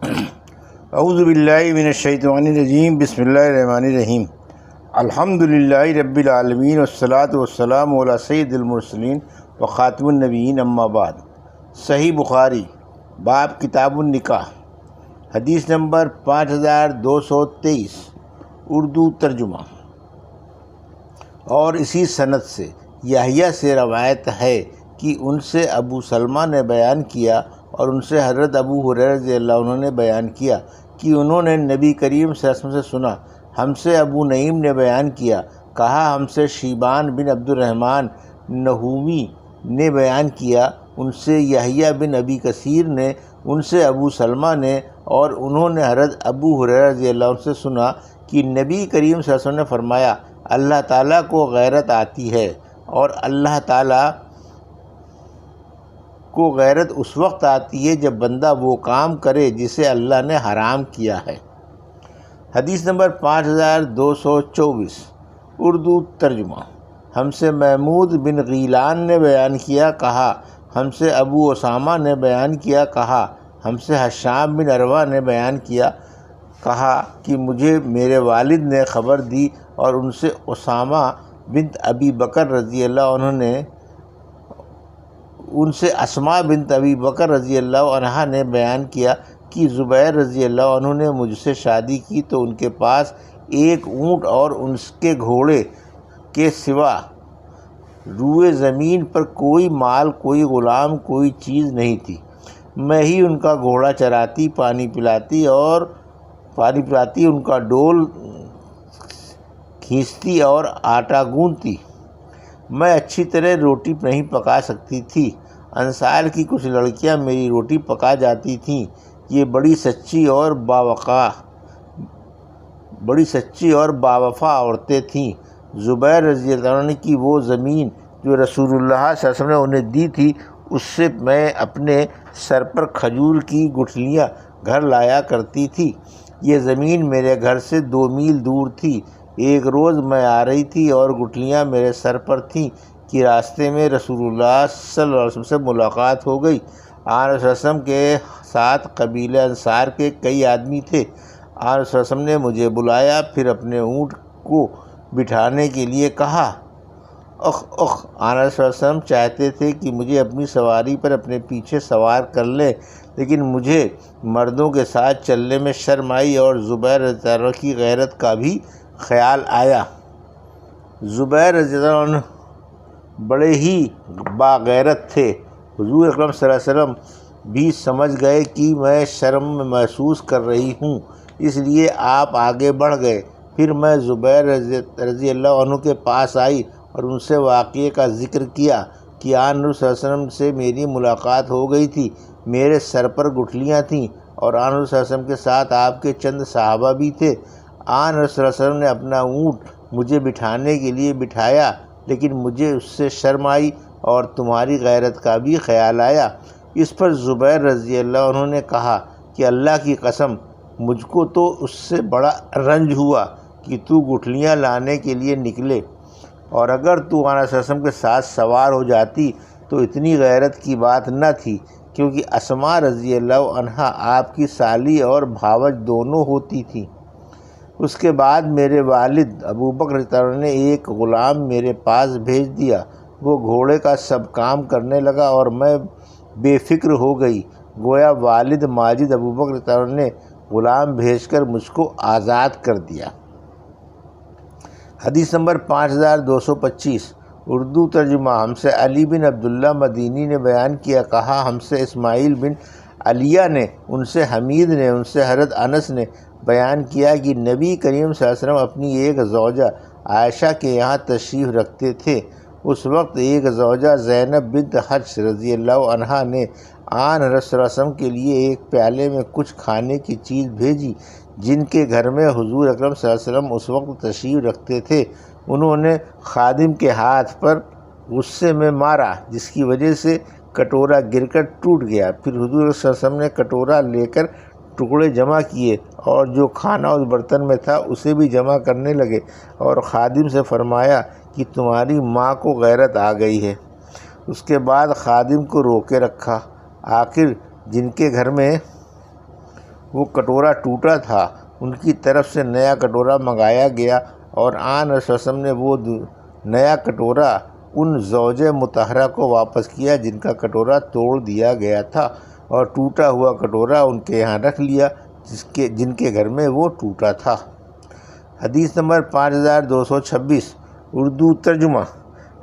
اعوذ باللہ من الشیطان الرجیم، بسم اللہ الرحمن الرحیم۔ الحمدللہ رب العالمین والصلاۃ والسلام علی سید المرسلین وخاتم النبیین، اما بعد۔ صحیح بخاری، باب کتاب النکاح، حدیث نمبر 5223، اردو ترجمہ۔ اور اسی سند سے یحییٰ سے روایت ہے کہ ان سے ابو سلمہ نے بیان کیا اور ان سے حضرت ابو ہریرہ رضی اللہ عنہ نے بیان کیا کہ انہوں نے نبی کریم صلی اللہ علیہ وسلم سے سنا۔ ہم سے ابو نعیم نے بیان کیا، کہا ہم سے شیبان بن عبد الرحمن نحومی نے بیان کیا، ان سے یحییٰ بن ابی کثیر نے، ان سے ابو سلمہ نے، اور انہوں نے حضرت ابو ہریرہ رضی اللہ عنہ سے سنا کہ نبی کریم صلی اللہ علیہ وسلم نے فرمایا، اللہ تعالیٰ کو غیرت آتی ہے، اور اللہ تعالیٰ کو غیرت اس وقت آتی ہے جب بندہ وہ کام کرے جسے اللہ نے حرام کیا ہے۔ حدیث نمبر 5224، اردو ترجمہ۔ ہم سے محمود بن غیلان نے بیان کیا، کہا ہم سے ابو اسامہ نے بیان کیا، کہا ہم سے ہشام بن عروہ نے بیان کیا، کہا کہ مجھے میرے والد نے خبر دی، اور ان سے اسامہ بنت ابی بکر رضی اللہ عنہ نے، ان سے اسماء بنت ابی بکر رضی اللہ عنہا نے بیان کیا کہ زبیر رضی اللہ عنہ نے مجھ سے شادی کی تو ان کے پاس ایک اونٹ اور ان کے گھوڑے کے سوا روئے زمین پر کوئی مال، کوئی غلام، کوئی چیز نہیں تھی۔ میں ہی ان کا گھوڑا چراتی، پانی پلاتی، ان کا ڈول کھینچتی اور آٹا گوندتی۔ میں اچھی طرح روٹی نہیں پکا سکتی تھی، انصار کی کچھ لڑکیاں میری روٹی پکا جاتی تھیں۔ یہ بڑی سچی اور باوفا عورتیں تھیں۔ زبیر رضی اللہ عنہ کی وہ زمین جو رسول اللہ صلی اللہ علیہ وسلم نے انہیں دی تھی، اس سے میں اپنے سر پر کھجور کی گٹھلیاں گھر لایا کرتی تھی۔ یہ زمین میرے گھر سے 2 میل دور تھی۔ ایک روز میں آ رہی تھی اور گٹھلیاں میرے سر پر تھیں کہ راستے میں رسول اللہ صلی اللہ علیہ وسلم سے ملاقات ہو گئی۔ آن رسول اللہ صلی اللہ علیہ وسلم کے ساتھ قبیلہ انصار کے کئی آدمی تھے۔ آن رسول اللہ صلی اللہ علیہ وسلم نے مجھے بلایا، پھر اپنے اونٹ کو بٹھانے کے لیے کہا۔ آن رسول اللہ صلی اللہ علیہ وسلم چاہتے تھے کہ مجھے اپنی سواری پر اپنے پیچھے سوار کر لیں، لیکن مجھے مردوں کے ساتھ چلنے میں شرم آئی اور زبیر رضی اللہ عنہ کی غیرت کا بھی خیال آیا۔ زبیر رضی اللہ عنہ بڑے ہی باغیرت تھے۔ حضور اکرم صلی اللہ علیہ وسلم بھی سمجھ گئے کہ میں شرم محسوس کر رہی ہوں، اس لیے آپ آگے بڑھ گئے۔ پھر میں زبیر رضی اللہ عنہ کے پاس آئی اور ان سے واقعے کا ذکر کیا کہ آن نبی صلی اللہ علیہ وسلم سے میری ملاقات ہو گئی تھی، میرے سر پر گٹھلیاں تھیں، اور آن نبی صلی اللہ علیہ وسلم کے ساتھ آپ کے چند صحابہ بھی تھے۔ آن نبی صلی اللہ علیہ وسلم نے اپنا اونٹ مجھے بٹھانے کے لیے بٹھایا، لیکن مجھے اس سے شرم آئی اور تمہاری غیرت کا بھی خیال آیا۔ اس پر زبیر رضی اللہ عنہ نے کہا کہ اللہ کی قسم، مجھ کو تو اس سے بڑا رنج ہوا کہ تو گٹھلیاں لانے کے لیے نکلے، اور اگر تو آن صلی اللہ علیہ وسلم کے ساتھ سوار ہو جاتی تو اتنی غیرت کی بات نہ تھی، کیونکہ اسماء رضی اللہ عنہا آپ کی سالی اور بھاوج دونوں ہوتی تھیں۔ اس کے بعد میرے والد ابو بکر رضی اللہ عنہ نے ایک غلام میرے پاس بھیج دیا، وہ گھوڑے کا سب کام کرنے لگا اور میں بے فکر ہو گئی، گویا والد ماجد ابو بکر رضی اللہ عنہ نے غلام بھیج کر مجھ کو آزاد کر دیا۔ حدیث نمبر 5225، اردو ترجمہ۔ ہم سے علی بن عبداللہ مدینی نے بیان کیا، کہا ہم سے اسماعیل بن علیہ نے، ان سے حمید نے، ان سے حضرت انس نے بیان کیا کہ نبی کریم صلی اللہ علیہ وسلم اپنی ایک زوجہ عائشہ کے یہاں تشریف رکھتے تھے۔ اس وقت ایک زوجہ زینب بنت حجش رضی اللہ عنہا نے آن رسول اللہ صلی اللہ علیہ وسلم کے لیے ایک پیالے میں کچھ کھانے کی چیز بھیجی۔ جن کے گھر میں حضور اکرم صلی اللہ علیہ وسلم اس وقت تشریف رکھتے تھے، انہوں نے خادم کے ہاتھ پر غصے میں مارا، جس کی وجہ سے کٹورا گر کر ٹوٹ گیا۔ پھر حضور صلی اللہ علیہ وسلم نے کٹورا لے کر ٹکڑے جمع کیے اور جو کھانا اس برتن میں تھا اسے بھی جمع کرنے لگے، اور خادم سے فرمایا کہ تمہاری ماں کو غیرت آ گئی ہے۔ اس کے بعد خادم کو روکے رکھا۔ آخر جن کے گھر میں وہ کٹورا ٹوٹا تھا، ان کی طرف سے نیا کٹورا منگایا گیا اور آن رسول وسلم نے وہ نیا کٹورا ان زوج مطہرہ کو واپس کیا جن کا کٹورا توڑ دیا گیا تھا، اور ٹوٹا ہوا کٹورا ان کے یہاں رکھ لیا جن کے گھر میں وہ ٹوٹا تھا۔ حدیث نمبر 5226 اردو ترجمہ۔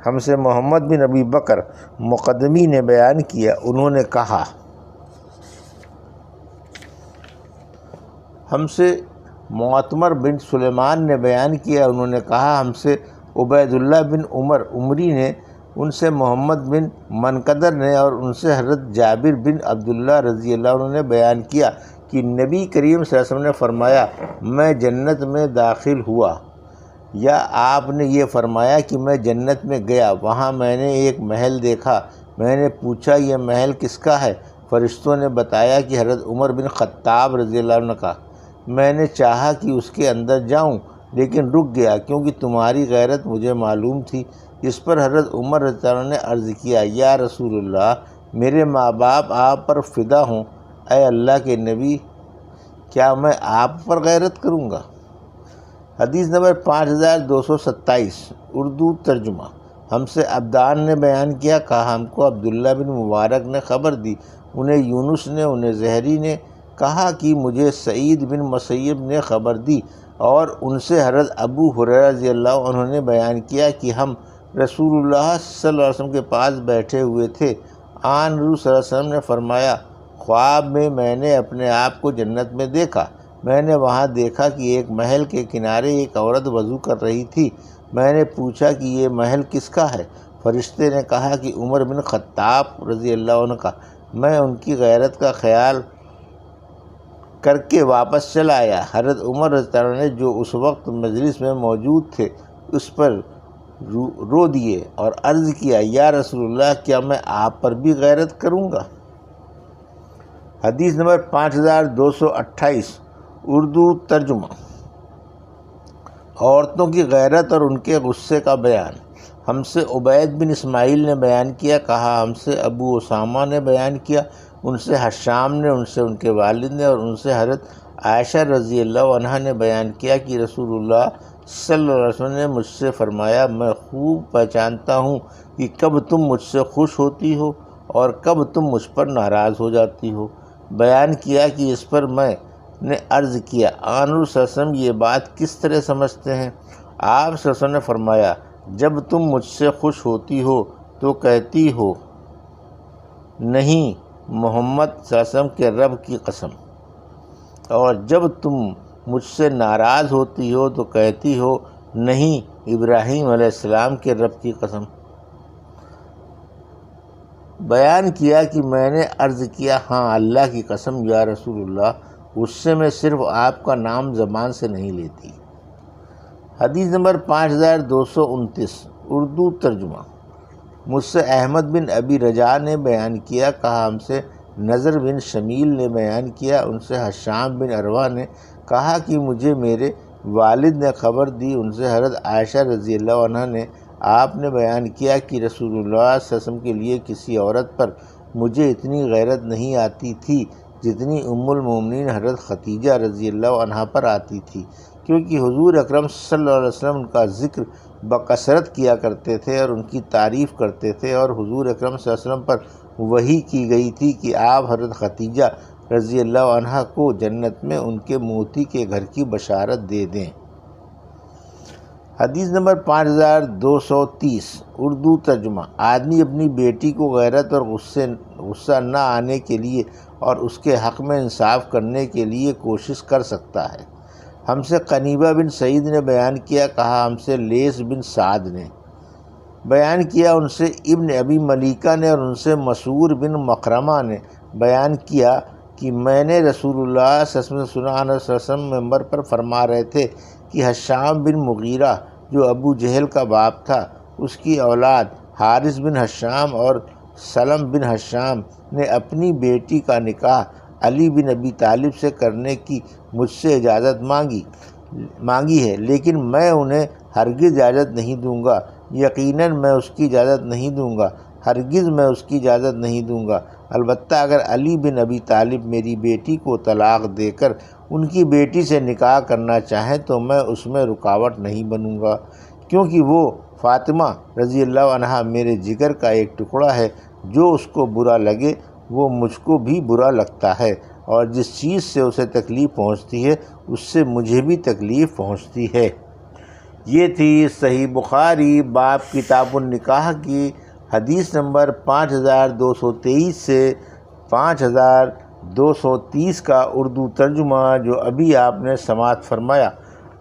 ہم سے محمد بن ابی بکر مقدمی نے بیان کیا، انہوں نے کہا ہم سے معتمر بن سلیمان نے بیان کیا، انہوں نے کہا ہم سے عبید اللہ بن عمر عمری نے، ان سے محمد بن منقدر نے، اور ان سے حضرت جابر بن عبداللہ رضی اللہ عنہ نے بیان کیا کہ نبی کریم صلی اللہ علیہ وسلم نے فرمایا میں جنت میں داخل ہوا، یا آپ نے یہ فرمایا کہ میں جنت میں گیا، وہاں میں نے ایک محل دیکھا، میں نے پوچھا یہ محل کس کا ہے؟ فرشتوں نے بتایا کہ حضرت عمر بن خطاب رضی اللہ عنہ کا۔ میں نے چاہا کہ اس کے اندر جاؤں لیکن رک گیا کیونکہ تمہاری غیرت مجھے معلوم تھی۔ اس پر حضرت عمر رضی اللہ عنہ نے عرض کیا یا رسول اللہ، میرے ماں باپ آپ پر فدا ہوں، اے اللہ کے نبی، کیا میں آپ پر غیرت کروں گا؟ حدیث نمبر 5227 اردو ترجمہ۔ ہم سے عبدان نے بیان کیا، کہا ہم کو عبداللہ بن مبارک نے خبر دی، انہیں یونس نے، انہیں زہری نے کہا کہ مجھے سعید بن مسیب نے خبر دی، اور ان سے حضرت ابو ہریرہ رضی اللہ عنہ نے بیان کیا کہ ہم رسول اللہ صلی اللہ علیہ وسلم کے پاس بیٹھے ہوئے تھے، آن حضور صلی اللہ علیہ وسلم نے فرمایا خواب میں میں نے اپنے آپ کو جنت میں دیکھا، میں نے وہاں دیکھا کہ ایک محل کے کنارے ایک عورت وضو کر رہی تھی، میں نے پوچھا کہ یہ محل کس کا ہے؟ فرشتے نے کہا کہ عمر بن خطاب رضی اللہ عنہ کا۔ میں ان کی غیرت کا خیال کر کے واپس چلا آیا۔ حضرت عمر رضی اللہ عنہ نے جو اس وقت مجلس میں موجود تھے اس پر رو دیے اور عرض کیا یا رسول اللہ، کیا میں آپ پر بھی غیرت کروں گا؟ حدیث نمبر 5228 اردو ترجمہ۔ عورتوں کی غیرت اور ان کے غصے کا بیان۔ ہم سے عبید بن اسماعیل نے بیان کیا، کہا ہم سے ابو اسامہ نے بیان کیا، ان سے حشام نے، ان سے ان کے والد نے، اور ان سے حضرت عائشہ رضی اللہ عنہا نے بیان کیا کہ رسول اللہ صلی اللہ علیہ وسلم نے مجھ سے فرمایا میں خوب پہچانتا ہوں کہ کب تم مجھ سے خوش ہوتی ہو اور کب تم مجھ پر ناراض ہو جاتی ہو۔ بیان کیا کہ اس پر میں نے عرض کیا آن صلی اللہ علیہ وسلم یہ بات کس طرح سمجھتے ہیں؟ آپ صلی اللہ علیہ وسلم نے فرمایا جب تم مجھ سے خوش ہوتی ہو تو کہتی ہو نہیں محمد صلی اللہ علیہ وسلم کے رب کی قسم، اور جب تم مجھ سے ناراض ہوتی ہو تو کہتی ہو نہیں ابراہیم علیہ السلام کے رب کی قسم۔ بیان کیا کہ میں نے عرض کیا ہاں اللہ کی قسم یا رسول اللہ، اس سے میں صرف آپ کا نام زبان سے نہیں لیتی۔ حدیث نمبر 5229 اردو ترجمہ۔ مجھ سے احمد بن ابی رجاء نے بیان کیا، کہا ہم سے نضر بن شمیل نے بیان کیا، ان سے حشام بن عروہ نے کہا کہ مجھے میرے والد نے خبر دی، ان سے حضرت عائشہ رضی اللہ عنہ نے آپ نے بیان کیا کہ رسول اللہ صلی اللہ علیہ وسلم کے لیے کسی عورت پر مجھے اتنی غیرت نہیں آتی تھی جتنی ام المومنین حضرت ختیجہ رضی اللہ عنہا پر آتی تھی، کیونکہ حضور اکرم صلی اللہ علیہ وسلم ان کا ذکر بکثرت کیا کرتے تھے اور ان کی تعریف کرتے تھے، اور حضور اکرم صلی اللہ علیہ وسلم پر وحی کی گئی تھی کہ آپ حضرت ختیجہ رضی اللہ عنہا کو جنت میں ان کے موتی کے گھر کی بشارت دے دیں۔ حدیث نمبر 5230 اردو ترجمہ۔ آدمی اپنی بیٹی کو غیرت اور غصہ نہ آنے کے لیے اور اس کے حق میں انصاف کرنے کے لیے کوشش کر سکتا ہے۔ ہم سے قنیبہ بن سعید نے بیان کیا، کہا ہم سے لیث بن سعد نے بیان کیا، ان سے ابن ابی ملیکہ نے اور ان سے مسعور بن مخرمہ نے بیان کیا کہ میں نے رسول اللہ صلی اللہ علیہ وسلم سے سنا، صلی اللہ علیہ وسلم ممبر پر فرما رہے تھے کہ حشام بن مغیرہ جو ابو جہل کا باپ تھا، اس کی اولاد حارث بن حشام اور سلم بن حشام نے اپنی بیٹی کا نکاح علی بن ابی طالب سے کرنے کی مجھ سے اجازت مانگی ہے، لیکن میں انہیں ہرگز اجازت نہیں دوں گا، یقیناً میں اس کی اجازت نہیں دوں گا ہرگز میں اس کی اجازت نہیں دوں گا۔ البتہ اگر علی بن ابی طالب میری بیٹی کو طلاق دے کر ان کی بیٹی سے نکاح کرنا چاہیں تو میں اس میں رکاوٹ نہیں بنوں گا، کیونکہ وہ فاطمہ رضی اللہ عنہا میرے جگر کا ایک ٹکڑا ہے۔ جو اس کو برا لگے وہ مجھ کو بھی برا لگتا ہے، اور جس چیز سے اسے تکلیف پہنچتی ہے اس سے مجھے بھی تکلیف پہنچتی ہے۔ یہ تھی صحیح بخاری باب کتاب النکاح کی حدیث نمبر 5223 سے 5230 کا اردو ترجمہ جو ابھی آپ نے سماعت فرمایا۔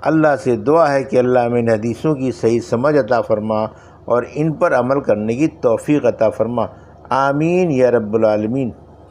اللہ سے دعا ہے کہ اللہ ہمیں ان حدیثوں کی صحیح سمجھ عطا فرما اور ان پر عمل کرنے کی توفیق عطا فرما، آمین یا رب العالمین۔